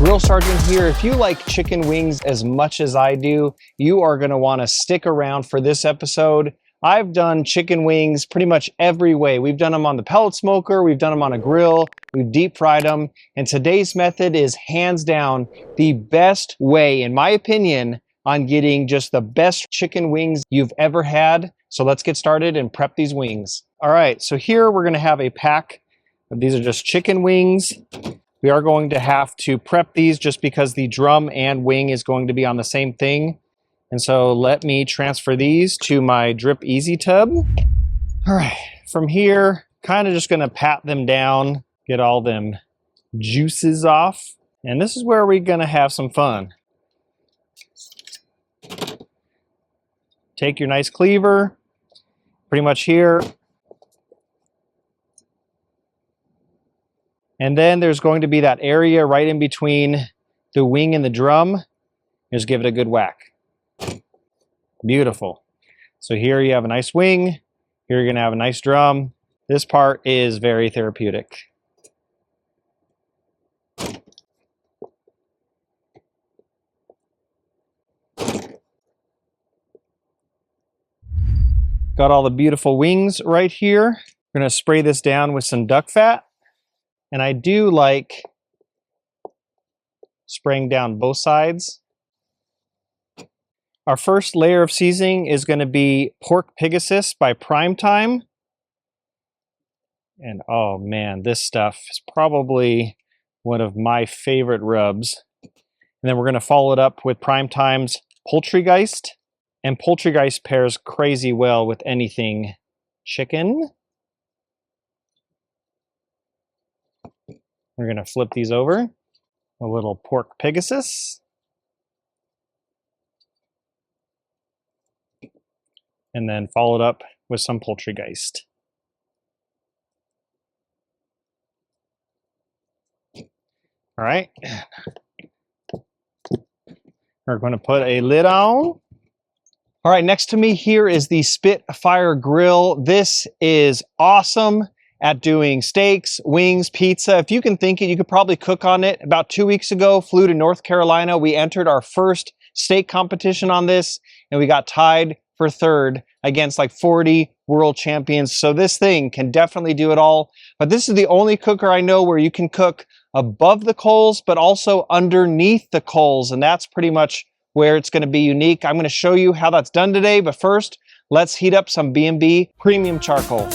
Grill Sergeant here. If you like chicken wings as much as I do, you are going to want to stick around for this episode. I've done chicken wings pretty much every way. We've done them on the pellet smoker, we've done them on a grill, we've deep fried them, and today's method is hands down the best way, in my opinion, on getting just the best chicken wings you've ever had. So let's get started and prep these wings. All right, so here we're going to have a pack of these are just chicken wings. We are going to have to prep these just because the drum and wing is going to be on the same thing. And so let me transfer these to my Drip Easy tub. All right, from here, kind of just going to pat them down, get all them juices off. And this is where we're going to have some fun. Take your nice cleaver, pretty much here. And then there's going to be that area right in between the wing and the drum. Just give it a good whack. Beautiful. So here you have a nice wing. Here you're going to have a nice drum. This part is very therapeutic. Got all the beautiful wings right here. We're going to spray this down with some duck fat. And I do like spraying down both sides. Our first layer of seasoning is going to be Pork Pegasus by Prime Time. And oh man, this stuff is probably one of my favorite rubs. And then we're going to follow it up with Prime Time's Poultrygeist. And Poultrygeist pairs crazy well with anything chicken. We're going to flip these over. A little Pork Pegasus. And then followed up with some Poultrygeist. All right. We're going to put a lid on. All right, next to me here is the Spitfire Grill. This is awesome at doing steaks, wings, pizza. If you can think it, you could probably cook on it. About 2 weeks ago, flew to North Carolina. We entered our first steak competition on this, and we got tied for third against like 40 world champions. So this thing can definitely do it all. But this is the only cooker I know where you can cook above the coals, but also underneath the coals. And that's pretty much where it's going to be unique. I'm going to show you how that's done today. But first, let's heat up some B&B premium charcoal.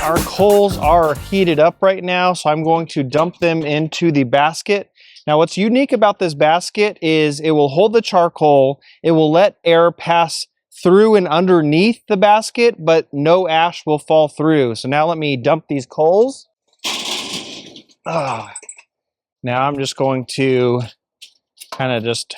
Our coals are heated up right now, so I'm going to dump them into the basket. Now, what's unique about this basket is it will hold the charcoal, it will let air pass through and underneath the basket, but no ash will fall through. So now let me dump these coals. Now I'm just going to kind of just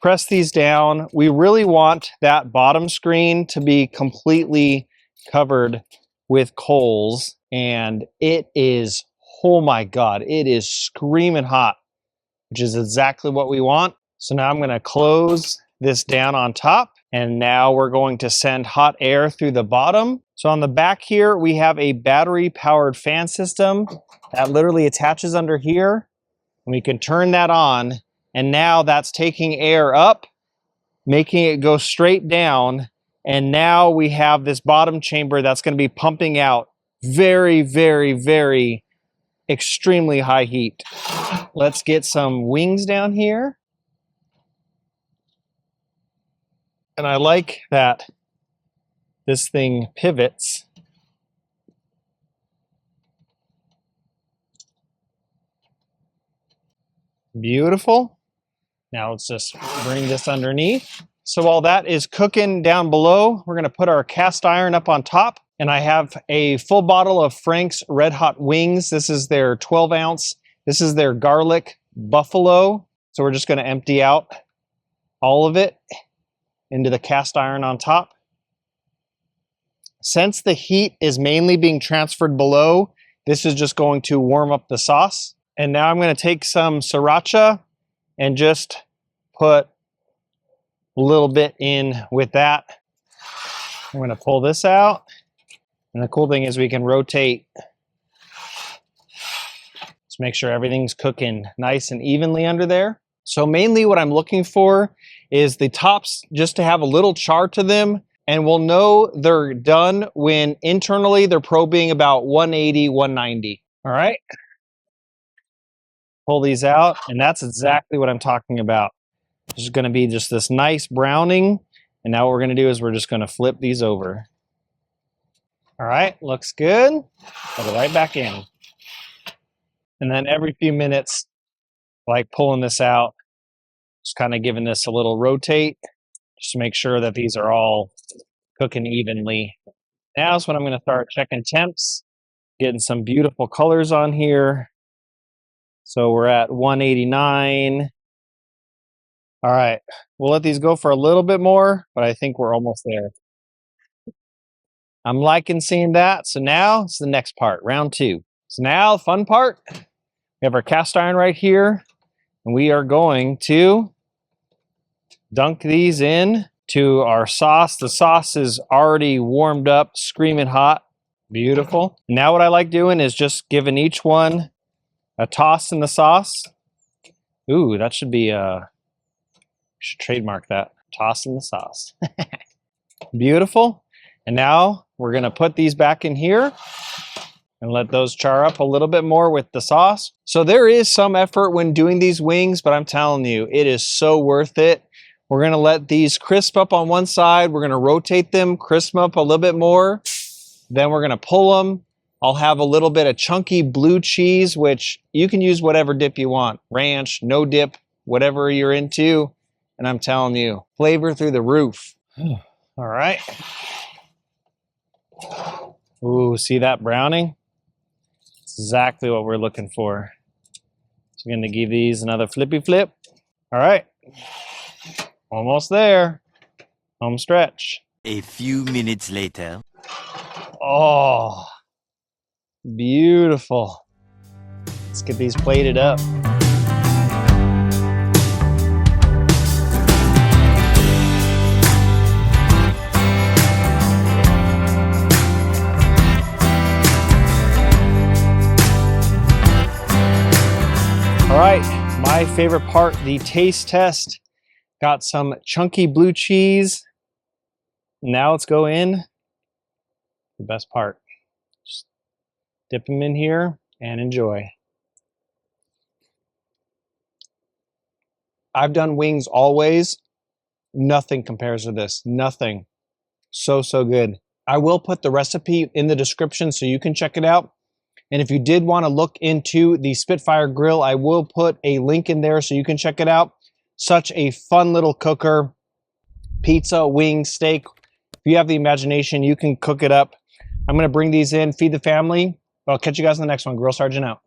press these down. We really want that bottom screen to be completely covered with coals, and it is, oh my God, it is screaming hot, which is exactly what we want. So now I'm going to close this down on top, and now we're going to send hot air through the bottom. So on the back here, we have a battery powered fan system that literally attaches under here, and we can turn that on, and now that's taking air up, making it go straight down. And now we have this bottom chamber that's going to be pumping out very, very, very extremely high heat. Let's get some wings down here. And I like that this thing pivots. Beautiful. Now let's just bring this underneath. So while that is cooking down below, we're going to put our cast iron up on top. And I have a full bottle of Frank's Red Hot Wings. This is their 12 ounce. This is their garlic buffalo. So we're just going to empty out all of it into the cast iron on top. Since the heat is mainly being transferred below, This is just going to warm up the sauce. And now I'm going to take some Sriracha and just put a little bit in with that. I'm going to pull this out. And the cool thing is we can rotate. Let's make sure everything's cooking nice and evenly under there. So mainly what I'm looking for is the tops just to have a little char to them, and we'll know they're done when internally they're probing about 180, 190. All right. Pull these out, and that's exactly what I'm talking about. This is going to be just this nice browning, and now what we're going to do is we're just going to flip these over. All right, looks good. Put it right back in. And then every few minutes, like pulling this out, just kind of giving this a little rotate, just to make sure that these are all cooking evenly. Now is when I'm going to start checking temps, getting some beautiful colors on here. So we're at 189. All right, we'll let these go for a little bit more, but I think we're almost there. I'm liking seeing that. So now it's the next part, round 2. So now the fun part, we have our cast iron right here, and we are going to dunk these in to our sauce. The sauce is already warmed up, screaming hot. Beautiful. Now what I like doing is just giving each one a toss in the sauce. Ooh, that should be should trademark that. Toss in the sauce. Beautiful. And now we're going to put these back in here and let those char up a little bit more with the sauce. So there is some effort when doing these wings, but I'm telling you, it is so worth it. We're going to let these crisp up on one side. We're going to rotate them, crisp them up a little bit more. Then we're going to pull them. I'll have a little bit of chunky blue cheese, which you can use whatever dip you want. Ranch, no dip, whatever you're into. And I'm telling you, flavor through the roof. All right. Ooh, see that browning? It's exactly what we're looking for. So I'm going to give these another flippy flip. All right. Almost there. Home stretch. A few minutes later. Oh, beautiful. Let's get these plated up. All right, my favorite part, the taste test. Got some chunky blue cheese. Now let's go in. The best part. Just dip them in here and enjoy. I've done wings always. Nothing compares to this. Nothing. So, so good. I will put the recipe in the description so you can check it out. And if you did want to look into the Spitfire grill, I will put a link in there so you can check it out. Such a fun little cooker. Pizza, wings, steak. If you have the imagination, you can cook it up. I'm going to bring these in, feed the family. I'll catch you guys in the next one. Grill Sergeant out.